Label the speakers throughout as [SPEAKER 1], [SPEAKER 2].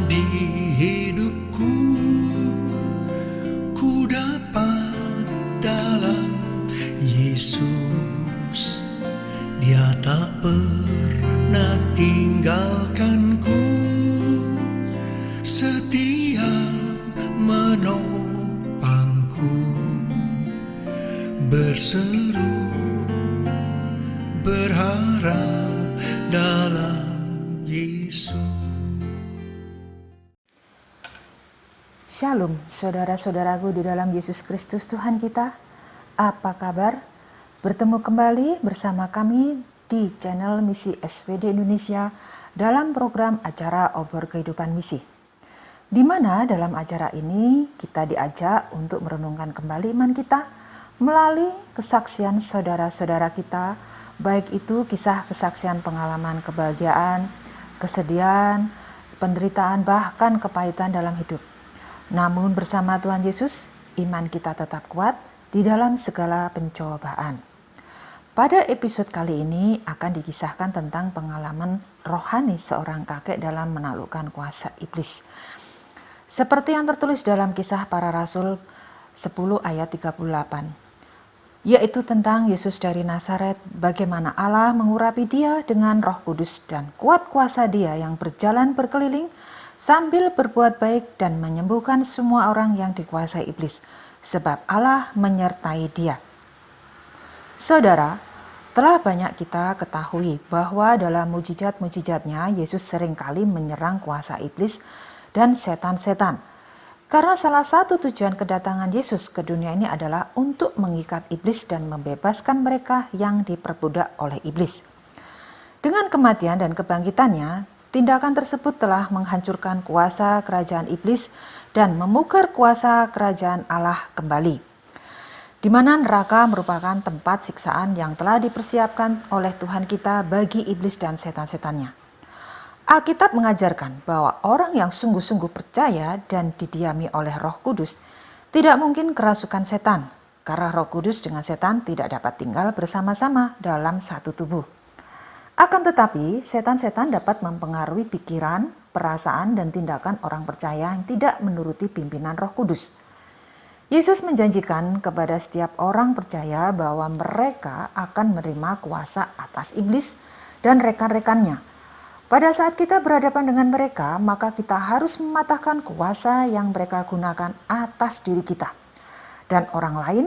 [SPEAKER 1] di hidupku, ku dapat dalam Yesus. Dia tak pernah tinggalkanku, setia menopangku, berseru berharap dalam Yesus.
[SPEAKER 2] Shalom saudara-saudaraku di dalam Yesus Kristus Tuhan kita. Apa kabar? Bertemu kembali bersama kami di channel Misi SWD Indonesia dalam program acara Obor Kehidupan Misi. Di mana dalam acara ini kita diajak untuk merenungkan kembali iman kita melalui kesaksian saudara-saudara kita, baik itu kisah kesaksian pengalaman kebahagiaan, kesedihan, penderitaan, bahkan kepahitan dalam hidup. Namun bersama Tuhan Yesus, iman kita tetap kuat di dalam segala pencobaan. Pada episode kali ini akan dikisahkan tentang pengalaman rohani seorang kakek dalam menaklukkan kuasa iblis. Seperti yang tertulis dalam Kisah Para Rasul 10 ayat 38, yaitu tentang Yesus dari Nazaret, bagaimana Allah mengurapi dia dengan Roh Kudus dan kuat kuasa dia yang berjalan berkeliling sambil berbuat baik dan menyembuhkan semua orang yang dikuasai iblis, sebab Allah menyertai dia. Saudara, telah banyak kita ketahui bahwa dalam mujizat-mujizatnya Yesus seringkali menyerang kuasa iblis dan setan-setan. Karena salah satu tujuan kedatangan Yesus ke dunia ini adalah untuk mengikat iblis dan membebaskan mereka yang diperbudak oleh iblis. Dengan kematian dan kebangkitannya, tindakan tersebut telah menghancurkan kuasa kerajaan iblis dan memukar kuasa kerajaan Allah kembali, di mana neraka merupakan tempat siksaan yang telah dipersiapkan oleh Tuhan kita bagi iblis dan setan-setannya. Alkitab mengajarkan bahwa orang yang sungguh-sungguh percaya dan didiami oleh Roh Kudus tidak mungkin kerasukan setan, karena Roh Kudus dengan setan tidak dapat tinggal bersama-sama dalam satu tubuh. Akan tetapi, setan-setan dapat mempengaruhi pikiran, perasaan, dan tindakan orang percaya yang tidak menuruti pimpinan Roh Kudus. Yesus menjanjikan kepada setiap orang percaya bahwa mereka akan menerima kuasa atas iblis dan rekan-rekannya. Pada saat kita berhadapan dengan mereka, maka kita harus mematahkan kuasa yang mereka gunakan atas diri kita dan orang lain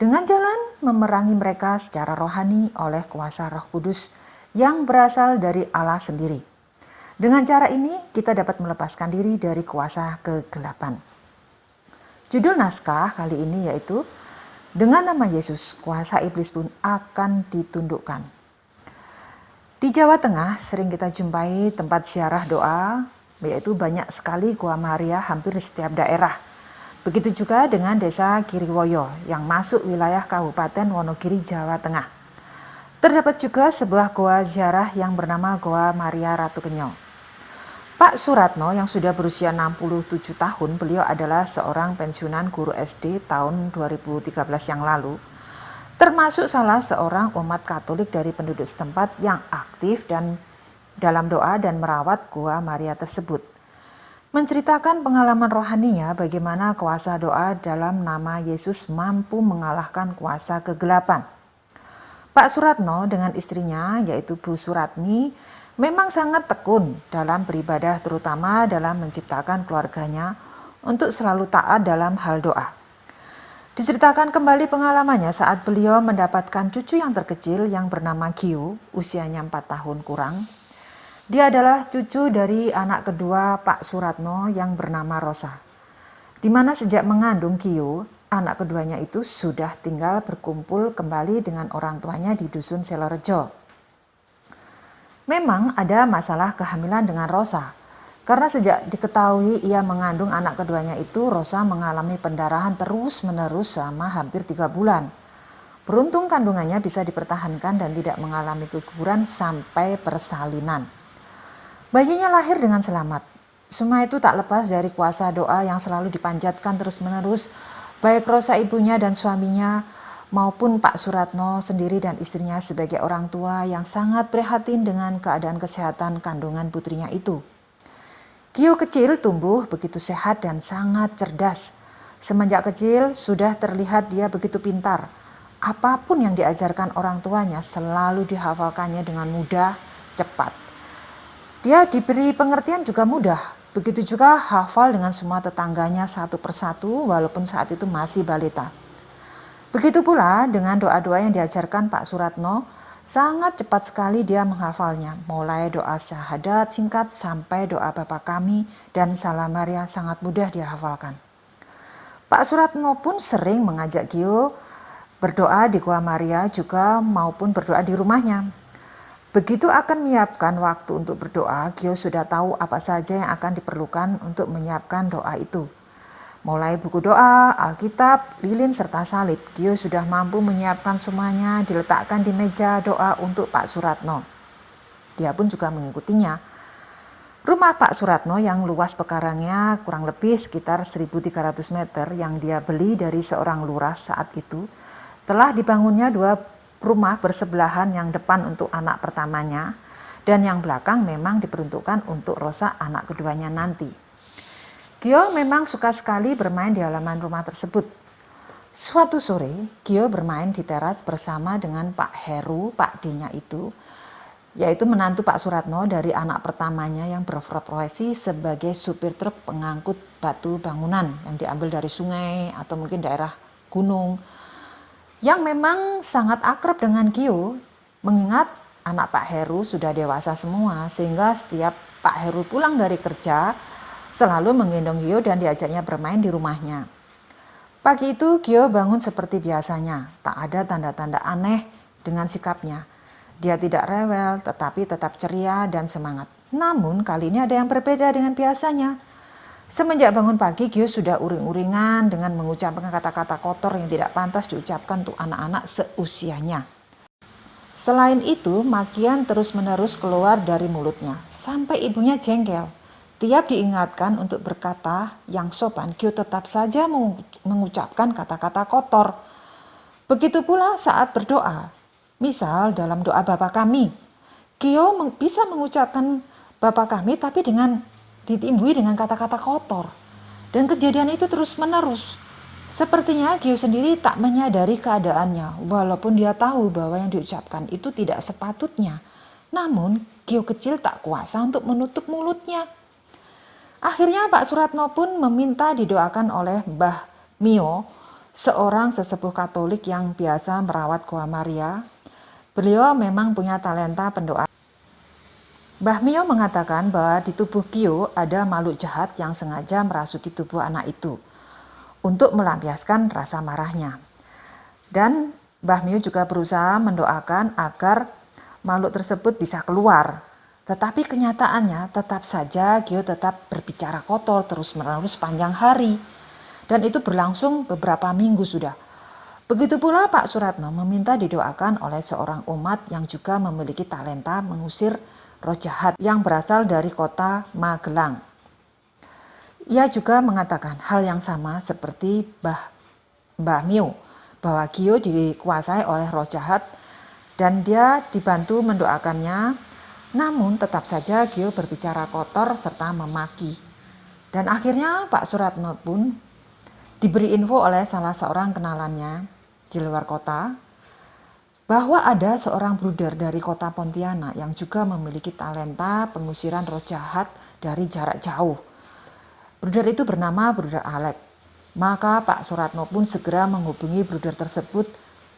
[SPEAKER 2] dengan jalan memerangi mereka secara rohani oleh kuasa Roh Kudus yang berasal dari Allah sendiri. Dengan cara ini kita dapat melepaskan diri dari kuasa kegelapan. Judul naskah kali ini yaitu dengan nama Yesus, kuasa iblis pun akan ditundukkan. Di Jawa Tengah sering kita jumpai tempat ziarah doa, yaitu banyak sekali Gua Maria hampir di setiap daerah. Begitu juga dengan desa Kiriwoyo yang masuk wilayah Kabupaten Wonogiri, Jawa Tengah. Terdapat juga sebuah goa ziarah yang bernama Goa Maria Ratu Kenyo. Pak Suratno yang sudah berusia 67 tahun, beliau adalah seorang pensiunan guru SD tahun 2013 yang lalu, termasuk salah seorang umat Katolik dari penduduk setempat yang aktif dan dalam doa dan merawat Goa Maria tersebut. Menceritakan pengalaman rohaninya bagaimana kuasa doa dalam nama Yesus mampu mengalahkan kuasa kegelapan. Pak Suratno dengan istrinya yaitu Bu Suratmi memang sangat tekun dalam beribadah, terutama dalam menciptakan keluarganya untuk selalu taat dalam hal doa. Diceritakan kembali pengalamannya saat beliau mendapatkan cucu yang terkecil yang bernama Giu, usianya 4 tahun kurang. Dia adalah cucu dari anak kedua Pak Suratno yang bernama Rosa, di mana sejak mengandung Giu, anak keduanya itu sudah tinggal berkumpul kembali dengan orang tuanya di Dusun Selorejo. Memang ada masalah kehamilan dengan Rosa, karena sejak diketahui ia mengandung anak keduanya itu, Rosa mengalami pendarahan terus-menerus selama hampir 3 bulan. Beruntung kandungannya bisa dipertahankan dan tidak mengalami keguguran sampai persalinan. Bayinya lahir dengan selamat. Semua itu tak lepas dari kuasa doa yang selalu dipanjatkan terus-menerus, baik Rosa ibunya dan suaminya maupun Pak Suratno sendiri dan istrinya sebagai orang tua yang sangat prihatin dengan keadaan kesehatan kandungan putrinya itu. Gio kecil tumbuh begitu sehat dan sangat cerdas. Semenjak kecil sudah terlihat dia begitu pintar. Apapun yang diajarkan orang tuanya selalu dihafalkannya dengan mudah, cepat. Dia diberi pengertian juga mudah. Begitu juga hafal dengan semua tetangganya satu persatu walaupun saat itu masih balita. Begitu pula dengan doa-doa yang diajarkan Pak Suratno, sangat cepat sekali dia menghafalnya. Mulai doa syahadat singkat sampai doa Bapa Kami dan Salam Maria sangat mudah dia hafalkan. Pak Suratno pun sering mengajak Gio berdoa di Gua Maria juga maupun berdoa di rumahnya. Begitu akan menyiapkan waktu untuk berdoa, Gio sudah tahu apa saja yang akan diperlukan untuk menyiapkan doa itu. Mulai buku doa, Alkitab, lilin, serta salib. Gio sudah mampu menyiapkan semuanya, diletakkan di meja doa untuk Pak Suratno. Dia pun juga mengikutinya. Rumah Pak Suratno yang luas pekarangnya kurang lebih sekitar 1.300 meter yang dia beli dari seorang lurah saat itu, telah dibangunnya 2 rumah bersebelahan, yang depan untuk anak pertamanya dan yang belakang memang diperuntukkan untuk Rosa anak keduanya nanti. Gio memang suka sekali bermain di halaman rumah tersebut. Suatu sore, Gio bermain di teras bersama dengan Pak Heru, Pak D-nya itu, yaitu menantu Pak Suratno dari anak pertamanya yang berprofesi sebagai supir truk pengangkut batu bangunan yang diambil dari sungai atau mungkin daerah gunung, yang memang sangat akrab dengan Gio, mengingat anak Pak Heru sudah dewasa semua, sehingga setiap Pak Heru pulang dari kerja selalu menggendong Gio dan diajaknya bermain di rumahnya. Pagi itu Gio bangun seperti biasanya, tak ada tanda-tanda aneh dengan sikapnya. Dia tidak rewel tetapi tetap ceria dan semangat. Namun kali ini ada yang berbeda dengan biasanya. Semenjak bangun pagi, Gio sudah uring-uringan dengan mengucapkan kata-kata kotor yang tidak pantas diucapkan untuk anak-anak seusianya. Selain itu, makian terus-menerus keluar dari mulutnya, sampai ibunya jengkel. Tiap diingatkan untuk berkata yang sopan, Gio tetap saja mengucapkan kata-kata kotor. Begitu pula saat berdoa. Misal dalam doa Bapa Kami, Gio bisa mengucapkan Bapa Kami tapi ditimbui dengan kata-kata kotor. Dan kejadian itu terus-menerus. Sepertinya Gio sendiri tak menyadari keadaannya, walaupun dia tahu bahwa yang diucapkan itu tidak sepatutnya. Namun Gio kecil tak kuasa untuk menutup mulutnya. Akhirnya Pak Suratno pun meminta didoakan oleh Mbah Mio, seorang sesepuh Katolik yang biasa merawat Gua Maria. Beliau memang punya talenta pendoa. Mbah Mio mengatakan bahwa di tubuh Gio ada makhluk jahat yang sengaja merasuki tubuh anak itu untuk melampiaskan rasa marahnya. Dan Mbah Mio juga berusaha mendoakan agar makhluk tersebut bisa keluar. Tetapi kenyataannya tetap saja Gio tetap berbicara kotor terus-menerus sepanjang hari. Dan itu berlangsung beberapa minggu sudah. Begitu pula Pak Suratno meminta didoakan oleh seorang umat yang juga memiliki talenta mengusir roh jahat yang berasal dari kota Magelang. Ia juga mengatakan hal yang sama seperti Mbah Mio, bahwa Gio dikuasai oleh roh jahat dan dia dibantu mendoakannya. Namun tetap saja Gio berbicara kotor serta memaki. Dan akhirnya Pak Suratno pun diberi info oleh salah seorang kenalannya di luar kota bahwa ada seorang bruder dari kota Pontianak yang juga memiliki talenta pengusiran roh jahat dari jarak jauh. Bruder itu bernama Bruder Alek. Maka Pak Suratno pun segera menghubungi bruder tersebut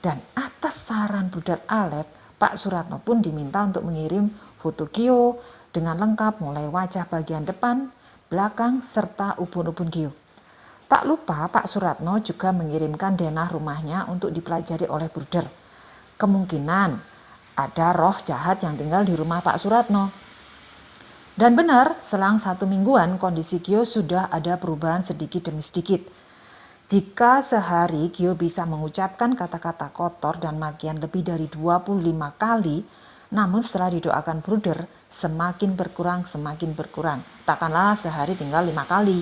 [SPEAKER 2] dan atas saran Bruder Alek, Pak Suratno pun diminta untuk mengirim foto Gio dengan lengkap mulai wajah bagian depan, belakang, serta ubun-ubun Gio. Tak lupa Pak Suratno juga mengirimkan denah rumahnya untuk dipelajari oleh bruder. Kemungkinan ada roh jahat yang tinggal di rumah Pak Suratno. Dan benar, selang 1 mingguan kondisi Gio sudah ada perubahan sedikit demi sedikit. Jika sehari Gio bisa mengucapkan kata-kata kotor dan makian lebih dari 25 kali, namun setelah didoakan bruder semakin berkurang. Takkanlah sehari tinggal 5 kali.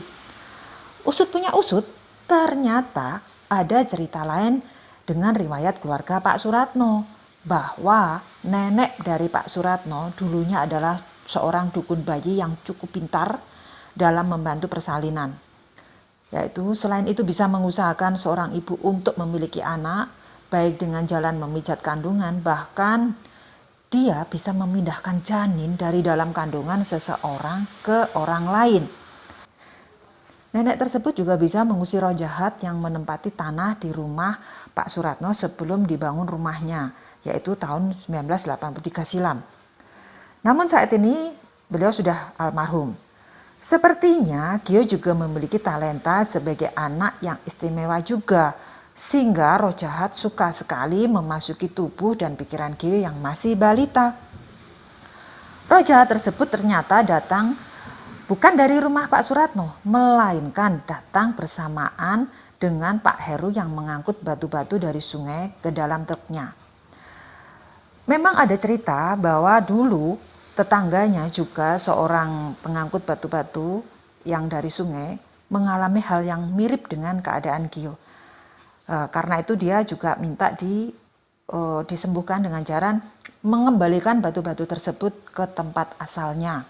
[SPEAKER 2] Usut punya usut, ternyata ada cerita lain dengan riwayat keluarga Pak Suratno, bahwa nenek dari Pak Suratno dulunya adalah seorang dukun bayi yang cukup pintar dalam membantu persalinan. Yaitu selain itu bisa mengusahakan seorang ibu untuk memiliki anak, baik dengan jalan memijat kandungan, bahkan dia bisa memindahkan janin dari dalam kandungan seseorang ke orang lain. Nenek tersebut juga bisa mengusir roh jahat yang menempati tanah di rumah Pak Suratno sebelum dibangun rumahnya, yaitu tahun 1983 silam. Namun saat ini beliau sudah almarhum. Sepertinya Gio juga memiliki talenta sebagai anak yang istimewa juga, sehingga roh jahat suka sekali memasuki tubuh dan pikiran Gio yang masih balita. Roh jahat tersebut ternyata datang bukan dari rumah Pak Suratno, melainkan datang bersamaan dengan Pak Heru yang mengangkut batu-batu dari sungai ke dalam truknya. Memang ada cerita bahwa dulu tetangganya juga seorang pengangkut batu-batu yang dari sungai mengalami hal yang mirip dengan keadaan Gio. Karena itu dia juga minta disembuhkan dengan cara mengembalikan batu-batu tersebut ke tempat asalnya.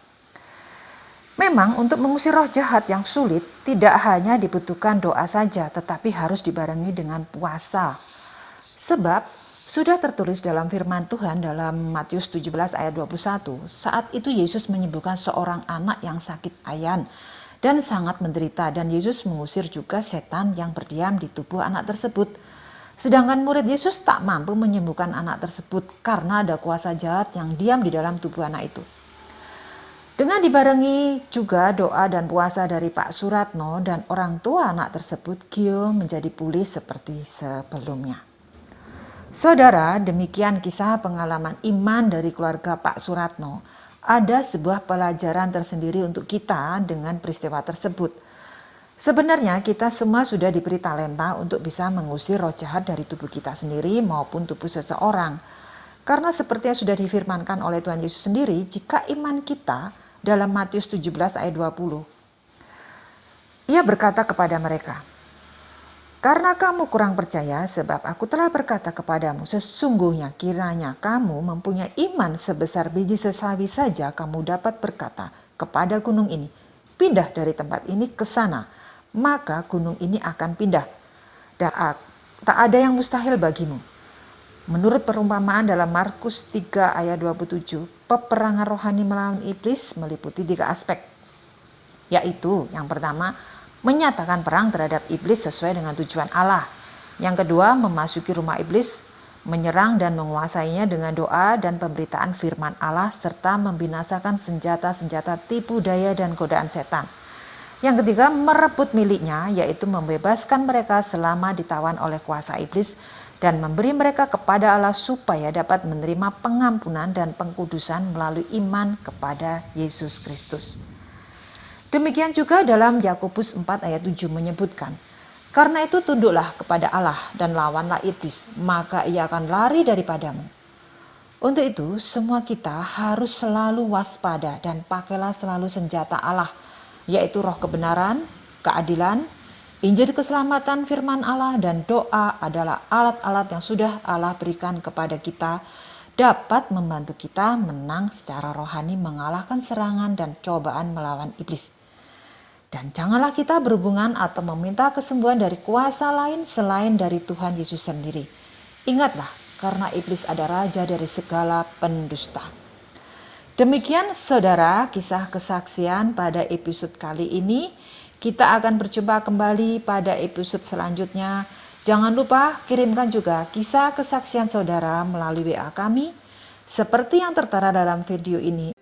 [SPEAKER 2] Memang untuk mengusir roh jahat yang sulit tidak hanya dibutuhkan doa saja, tetapi harus dibarengi dengan puasa. Sebab sudah tertulis dalam firman Tuhan dalam Matius 17 ayat 21, saat itu Yesus menyembuhkan seorang anak yang sakit ayan dan sangat menderita, dan Yesus mengusir juga setan yang berdiam di tubuh anak tersebut. Sedangkan murid Yesus tak mampu menyembuhkan anak tersebut karena ada kuasa jahat yang diam di dalam tubuh anak itu. Dengan dibarengi juga doa dan puasa dari Pak Suratno dan orang tua anak tersebut, Gio menjadi pulih seperti sebelumnya. Saudara, demikian kisah pengalaman iman dari keluarga Pak Suratno. Ada sebuah pelajaran tersendiri untuk kita dengan peristiwa tersebut. Sebenarnya kita semua sudah diberi talenta untuk bisa mengusir roh jahat dari tubuh kita sendiri maupun tubuh seseorang. Karena seperti yang sudah difirmankan oleh Tuhan Yesus sendiri, jika iman kita dalam Matius 17 ayat 20. Ia berkata kepada mereka, "Karena kamu kurang percaya, sebab aku telah berkata kepadamu, sesungguhnya kiranya kamu mempunyai iman sebesar biji sesawi saja, kamu dapat berkata kepada gunung ini, pindah dari tempat ini ke sana, maka gunung ini akan pindah. Dan tak ada yang mustahil bagimu." Menurut perumpamaan dalam Markus 3 ayat 27, peperangan rohani melawan iblis meliputi 3 aspek. Yaitu yang pertama, menyatakan perang terhadap iblis sesuai dengan tujuan Allah. Yang kedua, memasuki rumah iblis, menyerang dan menguasainya dengan doa dan pemberitaan firman Allah, serta membinasakan senjata-senjata tipu daya dan godaan setan. Yang ketiga, merebut miliknya, yaitu membebaskan mereka selama ditawan oleh kuasa iblis dan memberi mereka kepada Allah supaya dapat menerima pengampunan dan pengkudusan melalui iman kepada Yesus Kristus. Demikian juga dalam Yakobus 4 ayat 7 menyebutkan, "Karena itu tunduklah kepada Allah dan lawanlah iblis, maka ia akan lari daripadamu." Untuk itu semua kita harus selalu waspada dan pakailah selalu senjata Allah, yaitu roh kebenaran, keadilan, Injil keselamatan, firman Allah, dan doa adalah alat-alat yang sudah Allah berikan kepada kita, dapat membantu kita menang secara rohani, mengalahkan serangan dan cobaan melawan iblis. Dan janganlah kita berhubungan atau meminta kesembuhan dari kuasa lain selain dari Tuhan Yesus sendiri. Ingatlah, karena iblis ada raja dari segala pendusta. Demikian saudara, kisah kesaksian pada episode kali ini. Kita akan berjumpa kembali pada episode selanjutnya. Jangan lupa kirimkan juga kisah kesaksian saudara melalui WA kami seperti yang tertera dalam video ini,